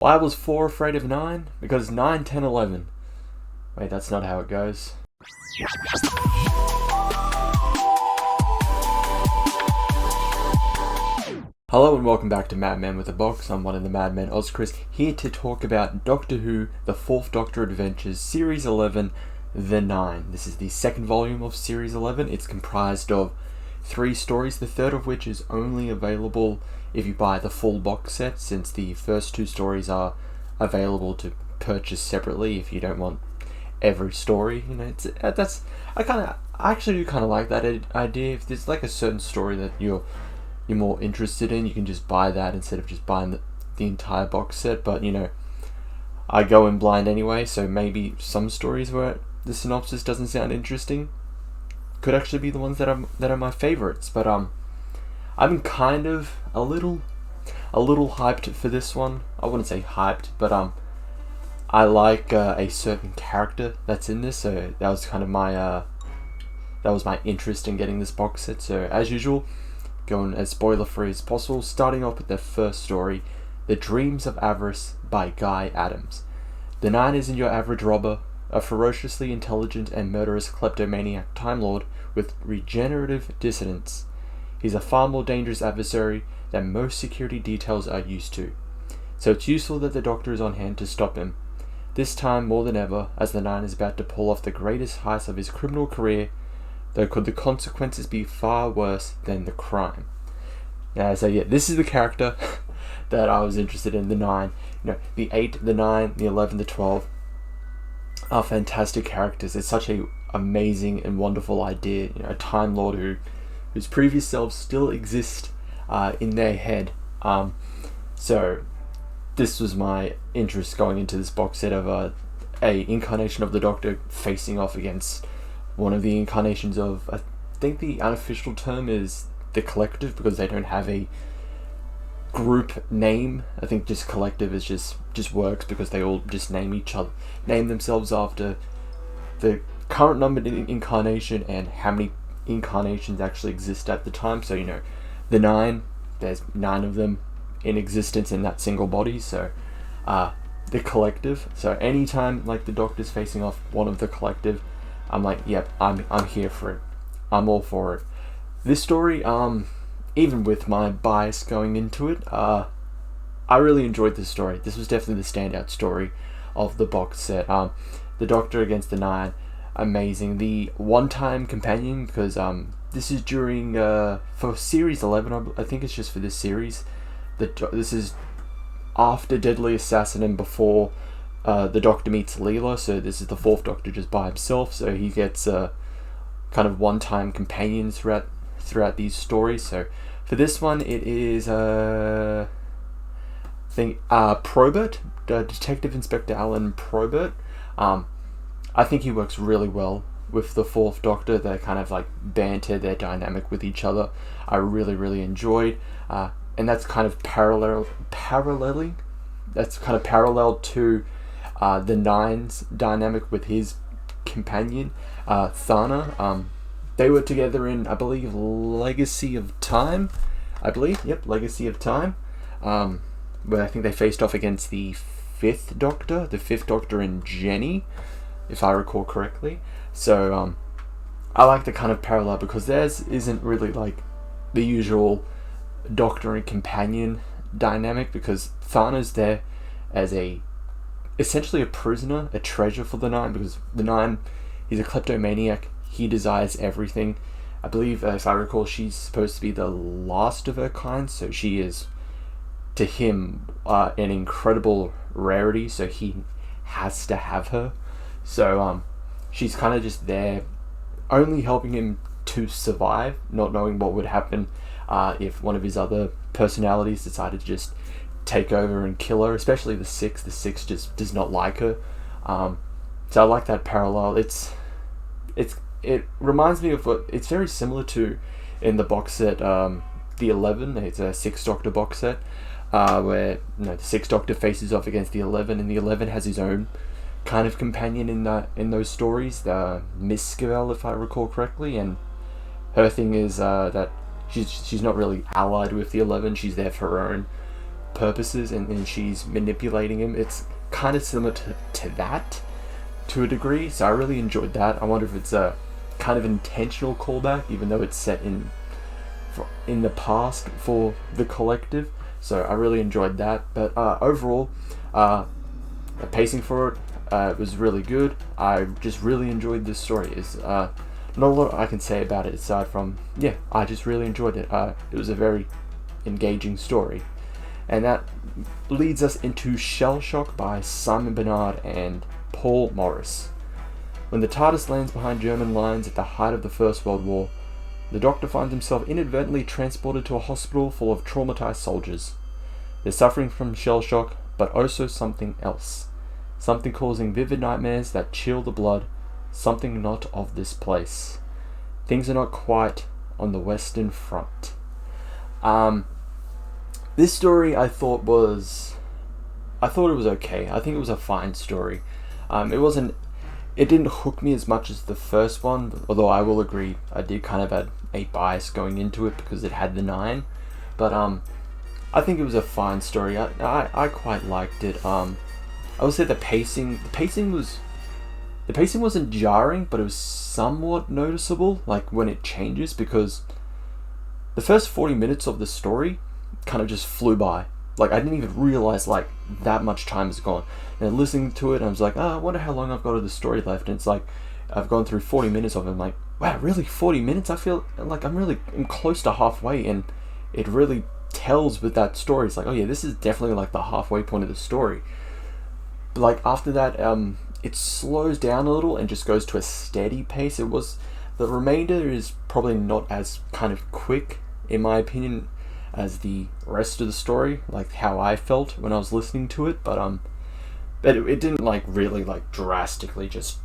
Why was 4 afraid of 9? Because 9, 10, 11. Wait, that's not how it goes. Hello and welcome back to Madman with a Box. I'm one of the Madmen, Chris, here to talk about Doctor Who, The Fourth Doctor Adventures, Series 11, The Nine. This is the second volume of Series 11. It's comprised of 3 stories, the third of which is only available if you buy the full box set, since the first 2 stories are available to purchase separately if you don't want every story. You know, I actually do kind of like that idea. If there's like a certain story that you're more interested in, you can just buy that instead of just buying the entire box set. But you know, I go in blind anyway, so maybe some stories where the synopsis doesn't sound interesting could actually be the ones that are my favorites. But I'm kind of a little hyped for this one. I wouldn't say hyped, but I like a certain character that's in this, so that was kind of my interest in getting this box set. So as usual, going as spoiler free as possible, starting off with the first story, The Dreams of Avarice by Guy Adams. The Nine isn't your average robber, a ferociously intelligent and murderous kleptomaniac Time Lord with regenerative dissonance. He's a far more dangerous adversary than most security details are used to, so it's useful that the Doctor is on hand to stop him. This time more than ever, as the Nine is about to pull off the greatest heist of his criminal career, though could the consequences be far worse than the crime. This is the character that I was interested in, the 9. You know, the 8, the 9, the 11, the 12 are fantastic characters. It's such a amazing and wonderful idea. You know, a Time Lord whose previous selves still exist in their head. So this was my interest going into this box set of a incarnation of the Doctor facing off against one of the incarnations of, I think the unofficial term is the Collective, because they don't have a group name. I think just Collective is just works because they all just name themselves after the current numbered incarnation and how many incarnations actually exist at the time. So you know, the 9, there's 9 of them in existence in that single body. So the Collective, so anytime like the Doctor's facing off one of the Collective, I'm like, yep, I'm here for it. I'm all for it. This story, even with my bias going into it, I really enjoyed this story. This was definitely the standout story of the box set. The Doctor against the 9, amazing. The one-time companion, because this is during for Series 11, I think it's just for this series. This is after Deadly Assassin and before the Doctor meets Leela, so this is the 4th Doctor just by himself, so he gets kind of one-time companions throughout these stories. So for this one, it is Probert, Detective Inspector Alan Probert. I think he works really well with the 4th Doctor. They kind of like banter, their dynamic with each other, I really enjoyed, and that's kind of parallel to the 9's dynamic with his companion, Thana. They were together in, I believe, Legacy of Time. Legacy of Time. Where I think they faced off against the 5th Doctor and Jenny, if I recall correctly. So I like the kind of parallel, because theirs isn't really like the usual Doctor and companion dynamic, because Thana's there as essentially a prisoner, a treasure for the 9, because the 9, he's a kleptomaniac. He desires everything. I believe, if I recall, she's supposed to be the last of her kind, so she is, to him, an incredible rarity, so he has to have her. So she's kind of just there, only helping him to survive, not knowing what would happen if one of his other personalities decided to just take over and kill her, especially the 6th. The 6th just does not like her. So I like that parallel. It reminds me of what it's very similar to in the box set, the 11. It's a 6th Doctor box set, where the 6th Doctor faces off against the 11, and the 11 has his own kind of companion in those stories, the Miss Skivell, if I recall correctly, and her thing is that she's not really allied with the 11. She's there for her own purposes, and she's manipulating him. It's kind of similar to that to a degree, so I really enjoyed that. I wonder if it's a kind of intentional callback, even though it's set in the past for the collective. So I really enjoyed that. But overall, the pacing for it was really good. I just really enjoyed this story. It's not a lot I can say about it aside from, yeah, I just really enjoyed it. It was a very engaging story. And that leads us into Shell Shock by Simon Bernard and Paul Morris. When the TARDIS lands behind German lines at the height of the First World War, the Doctor finds himself inadvertently transported to a hospital full of traumatized soldiers. They're suffering from shell shock, but also something else. Something causing vivid nightmares that chill the blood, something not of this place. Things are not quite on the Western Front. This story I thought it was okay. I think it was a fine story. It didn't hook me as much as the first one, although I will agree I did kind of have a bias going into it because it had the 9. But I think it was a fine story. I quite liked it. I would say the pacing wasn't jarring, but it was somewhat noticeable, like when it changes, because the first 40 minutes of the story kind of just flew by. Like, I didn't even realize like that much time has gone. And listening to it, I was like, I wonder how long I've got of the story left. And it's like, I've gone through 40 minutes of it. I'm like, wow, really 40 minutes? I feel like I'm close to halfway, and it really tells with that story. It's like, oh yeah, this is definitely like the halfway point of the story. But like after that, it slows down a little and just goes to a steady pace. The remainder is probably not as kind of quick, in my opinion, as the rest of the story, like how I felt when I was listening to it, but it didn't like really like drastically just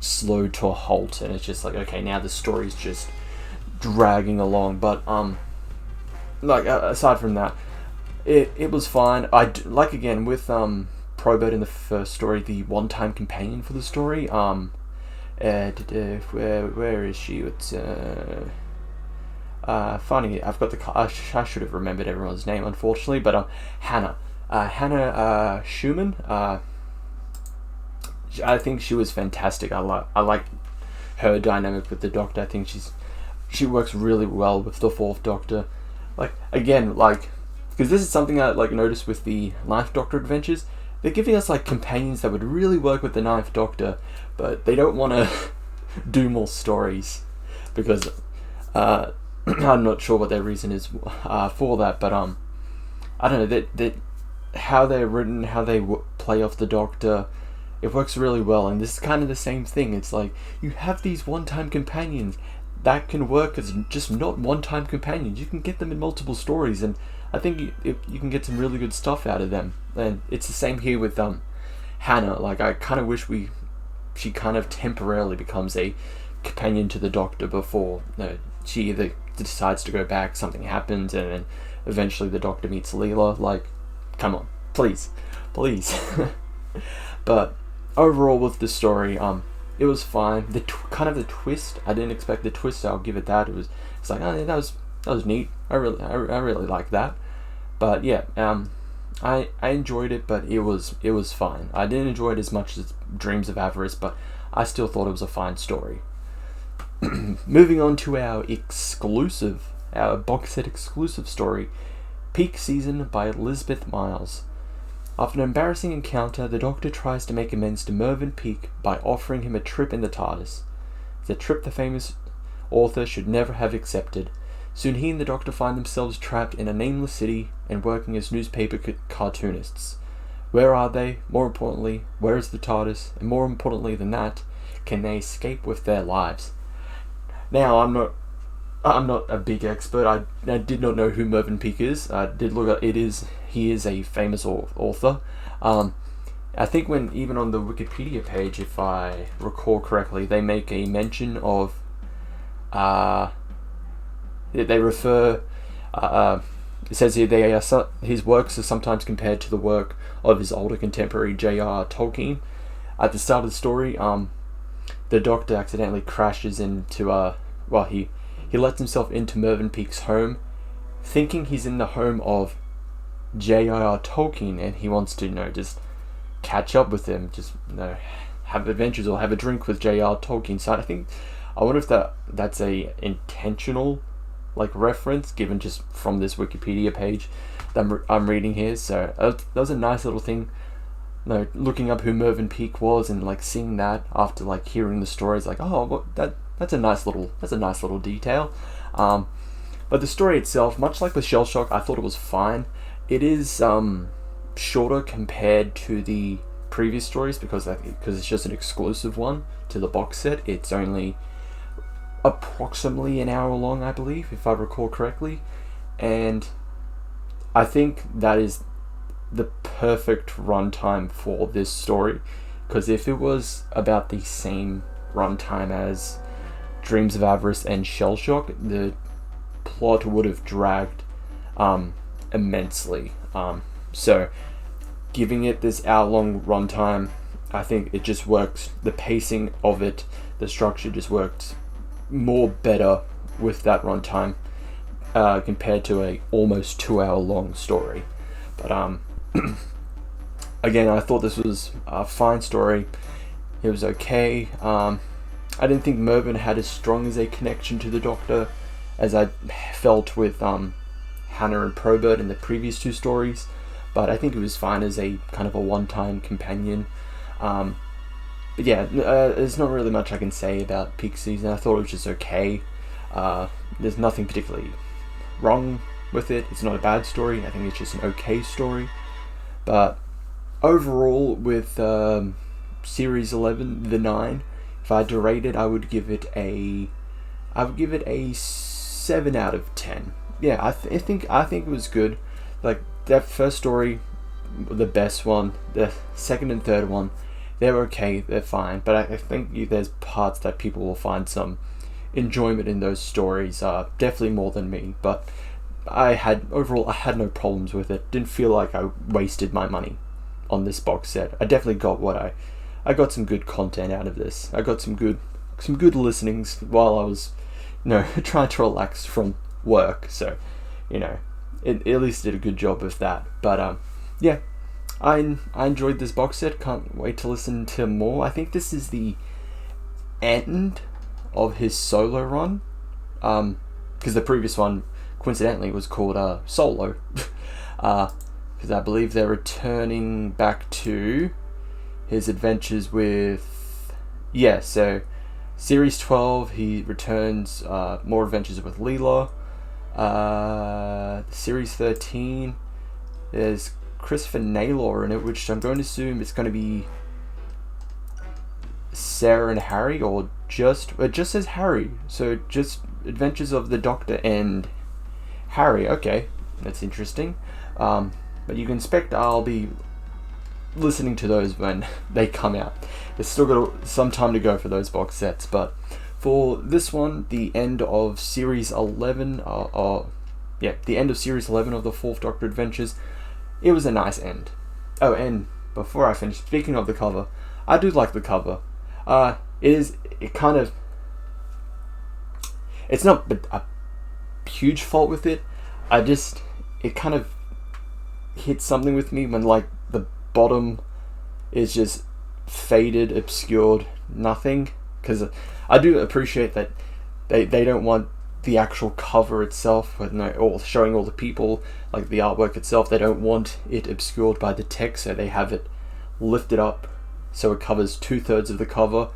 slow to a halt, and it's just like, okay, now the story's just dragging along. But like aside from that, it was fine. Like again with Probert in the first story, the one-time companion for the story. Where is she? It's funny, I've got I should have remembered everyone's name, unfortunately, but Hannah Schumann. I think she was fantastic. I like her dynamic with the Doctor. I think she works really well with the Fourth Doctor. Like again, like because this is something I like noticed with the Ninth Doctor adventures. They're giving us like companions that would really work with the Ninth Doctor, but they don't want to do more stories because I'm not sure what their reason is for that, but I don't know that how they're written, how they play off the Doctor, it works really well. And this is kind of the same thing. It's like you have these one-time companions that can work as just not one-time companions. You can get them in multiple stories, and I think you can get some really good stuff out of them. And it's the same here with Hannah. Like I kind of wish she kind of temporarily becomes a companion to the Doctor before she either decides to go back, something happens, and then eventually the Doctor meets Leela. Like, come on, please. But overall with the story, it was fine. The kind of the twist, I didn't expect the twist. I'll give it that. It's like, oh yeah, that was neat. I really liked that. But yeah, I enjoyed it, but it was fine. I didn't enjoy it as much as Dreams of Avarice, but I still thought it was a fine story. Moving on to our box set exclusive story, Peak Season by Elizabeth Miles. After an embarrassing encounter, the Doctor tries to make amends to Mervyn Peake by offering him a trip in the TARDIS. The trip the famous author should never have accepted. Soon he and the Doctor find themselves trapped in a nameless city and working as newspaper cartoonists. Where are they? More importantly, where is the TARDIS? And more importantly than that, can they escape with their lives? Now, I'm not a big expert. I did not know who Mervyn Peake is. I did look at he is a famous author. I think when even on the Wikipedia page, if I recall correctly, they make a mention of they refer it says here his works are sometimes compared to the work of his older contemporary J.R.R. Tolkien. At the start of the story, the Doctor accidentally crashes into he lets himself into Mervyn Peake's home, thinking he's in the home of J.R.R. Tolkien, and he wants to, just catch up with him, just, have adventures or have a drink with J.R.R. Tolkien. So I wonder if that's a intentional, reference, given just from this Wikipedia page that I'm reading here. So that was a nice little thing. Looking up who Mervyn Peake was and seeing that after hearing the stories, oh, that's a nice little detail. But the story itself, much like with Shell Shock, I thought it was fine. It is shorter compared to the previous stories because it's just an exclusive one to the box set. It's only approximately an hour long, I believe, if I recall correctly, and I think that is the perfect runtime for this story, because if it was about the same runtime as Dreams of Avarice and Shell Shock, the plot would have dragged immensely. So giving it this hour-long runtime, I think it just works. The pacing of it, the structure just worked more better with that runtime compared to a almost 2 hour long story. But again, I thought this was a fine story. It was okay. I didn't think Mervyn had as strong as a connection to the Doctor as I felt with Hannah and Probert in the previous two stories, but I think it was fine as a kind of a one-time companion. But yeah, there's not really much I can say about Peak Season. I thought it was just okay. There's nothing particularly wrong with it. It's not a bad story. I think it's just an okay story. But overall, with Series 11, The 9, if I had to rate it, I would give it a 7 out of 10. Yeah, I think it was good. That first story, the best one. The second and third one, they're okay, they're fine. But I think there's parts that people will find some enjoyment in those stories. Definitely more than me. But overall, I had no problems with it. Didn't feel like I wasted my money on this box set. I definitely got I got some good content out of this. I got some good listenings while I was, trying to relax from work. So, it at least did a good job of that. But yeah, I enjoyed this box set. Can't wait to listen to more. I think this is the end of his solo run, because the previous one coincidentally was called Solo, because I believe they're returning back to his adventures with so Series 12 he returns more adventures with Leela. Series 13 there's Christopher Naylor in it, which I'm going to assume it's going to be Sarah and Harry, or it just says Harry, so just Adventures of the Doctor and Harry. Okay, that's interesting. But you can expect I'll be listening to those when they come out. There's still got some time to go for those box sets, but for this one, the end of Series 11, the end of Series 11 of the Fourth Doctor Adventures, it was a nice end. Oh, and before I finish, speaking of the cover, I do like the cover. It's not a huge fault with it. It kind of hits something with me when the bottom is just faded, obscured, nothing. Because I do appreciate that they don't want the actual cover itself, or showing all the people, the artwork itself. They don't want it obscured by the text, so they have it lifted up so it covers 2/3 of the cover,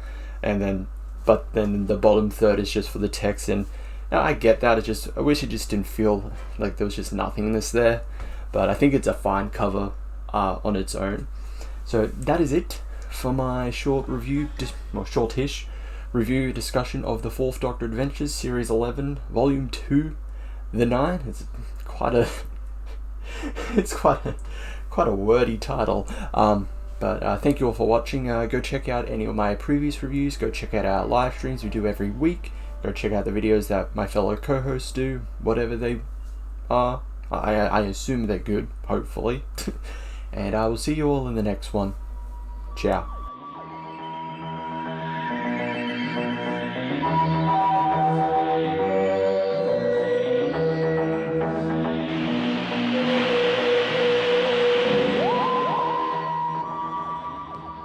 but then the bottom third is just for the text. And I get that. I wish it just didn't feel like there was just nothingness there. But I think it's a fine cover on its own. So that is it for my short review, shortish review discussion of the Fourth Doctor Adventures, Series 11, Volume 2, The 9. It's quite a wordy title. But thank you all for watching. Go check out any of my previous reviews. Go check out our live streams we do every week. Go check out the videos that my fellow co-hosts do, whatever they are. I assume they're good, hopefully. And I will see you all in the next one. Ciao.